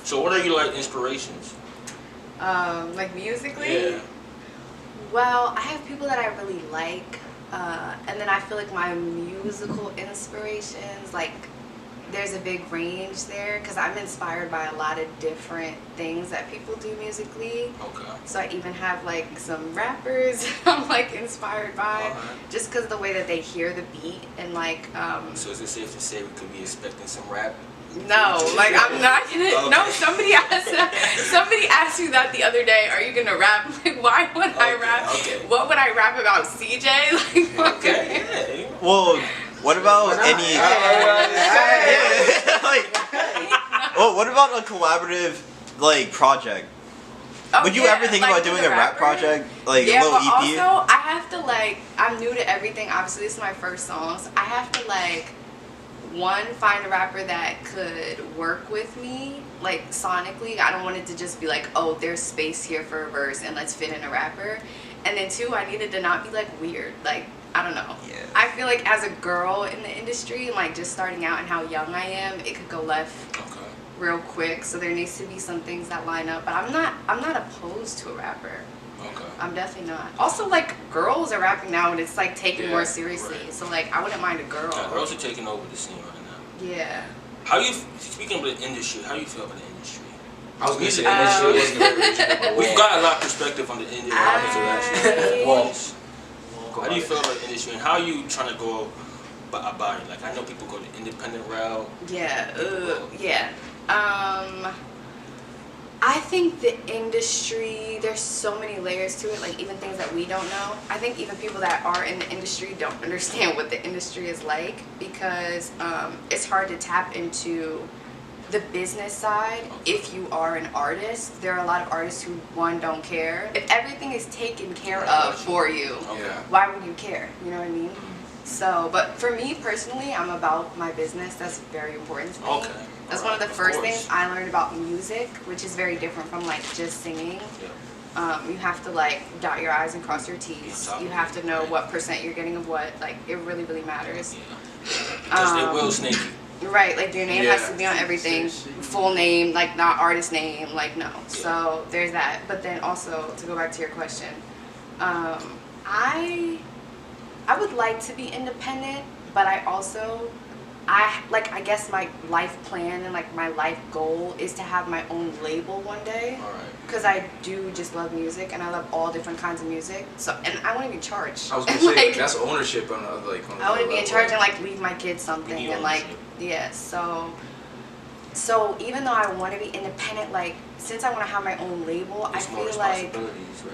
So what are your like inspirations? Like musically? Yeah. Well, I have people that I really like, and then I feel like my musical inspirations, like, there's a big range there because I'm inspired by a lot of different things that people do musically. Okay. So I even have like some rappers I'm like inspired by, just because of the way that they hear the beat and like. So is it safe to say we could be expecting some rap? No, like I'm not gonna. Okay. No, somebody asked me that the other day. Are you gonna rap? Like, why would I rap? Okay. What would I rap about, CJ? Like, Okay. Yeah. Well, what about any? Well, what about a collaborative like project? Would you ever think like, about doing with a rap project, like yeah, a little but EP? also I have to like. I'm new to everything. Obviously, this is my first songs. I have to like. One, find a rapper that could work with me, like sonically. I don't want it to just be like, oh, there's space here for a verse and let's fit in a rapper. And then two, I needed to not be like weird. Like, I don't know. Yeah. I feel like as a girl in the industry, like just starting out and how young I am, it could go left real quick. So there needs to be some things that line up. But I'm not opposed to a rapper. Okay. I'm definitely not. Also, like, girls are rapping now and it's like taken more seriously. Right. So like, I wouldn't mind a girl. Yeah, girls are taking over the scene right now. Yeah. How you, speaking of the industry, how you feel about the industry? I was gonna say industry wasn't very original. We've got a lot of perspective on the industry. Well, how do you feel about the industry and how are you trying to go about it? Like, I know people go the independent route. Yeah. Yeah. I think the industry, there's so many layers to it, like even things that we don't know. I think even people that are in the industry don't understand what the industry is like because it's hard to tap into the business side if you are an artist. There are a lot of artists who, one, don't care. If everything is taken care of for you, why would you care? You know what I mean? So, but for me personally, I'm about my business. That's very important to me. Okay. That's one of the first things I learned about music, which is very different from like just singing. You have to like dot your I's and cross your T's. You have to know what % you're getting of what. Like, it really, really matters. Because they will snake you. Right, like your name has to be on everything. Full name, like not artist name, like no. So there's that. But then also, to go back to your question, I would like to be independent, but I guess my life plan and like my life goal is to have my own label one day. Because I do just love music and I love all different kinds of music. So, and I want to be charged. I was gonna say, like, that's ownership on like. On I want to be in charge and like leave my kids something and like, yeah. So even though I want to be independent, like since I want to have my own label, I feel like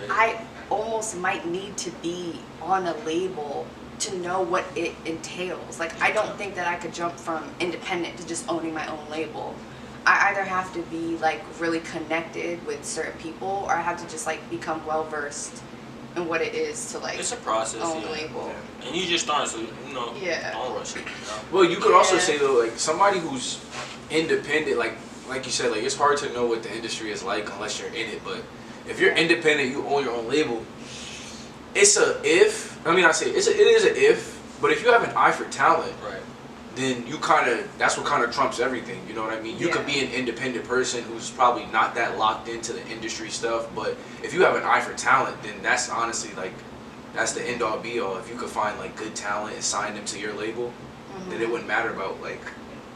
I almost might need to be on a label to know what it entails. Like, I don't think that I could jump from independent to just owning my own label. I either have to be like really connected with certain people, or I have to just like become well versed in what it is to like it's a process, own a label. And you just started, so you know, don't rush it. Well, you could also say though, like somebody who's independent, like you said, like it's hard to know what the industry is like unless you're in it. But if you're independent, you own your own label. It's a if. I mean, it is an if. But if you have an eye for talent, then you that's what kind of trumps everything. You know what I mean? You could be an independent person who's probably not that locked into the industry stuff. But if you have an eye for talent, then that's honestly like that's the end all be all. If you could find like good talent and sign them to your label, then it wouldn't matter about like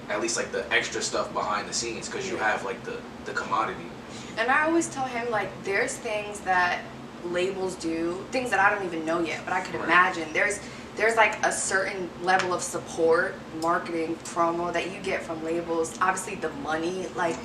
at least like the extra stuff behind the scenes because you have like the commodity. And I always tell him like there's things that labels do, things that I don't even know yet, but I could imagine. There's like a certain level of support, marketing, promo that you get from labels. Obviously the money, like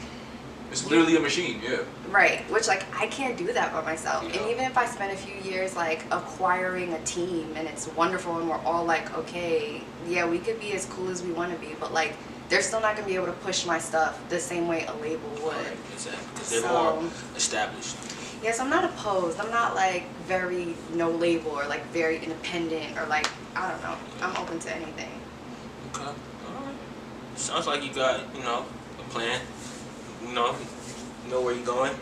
it's literally a machine, right, which like I can't do that by myself. And even if I spend a few years like acquiring a team and it's wonderful and we're all like, okay, yeah, we could be as cool as we want to be, but like they're still not going to be able to push my stuff the same way a label would. Exactly, because they're more established. Yes, I'm not opposed. I'm not like very no label or like very independent or like, I don't know. I'm open to anything. Okay. Alright. Sounds like you got, a plan. You know where you're going.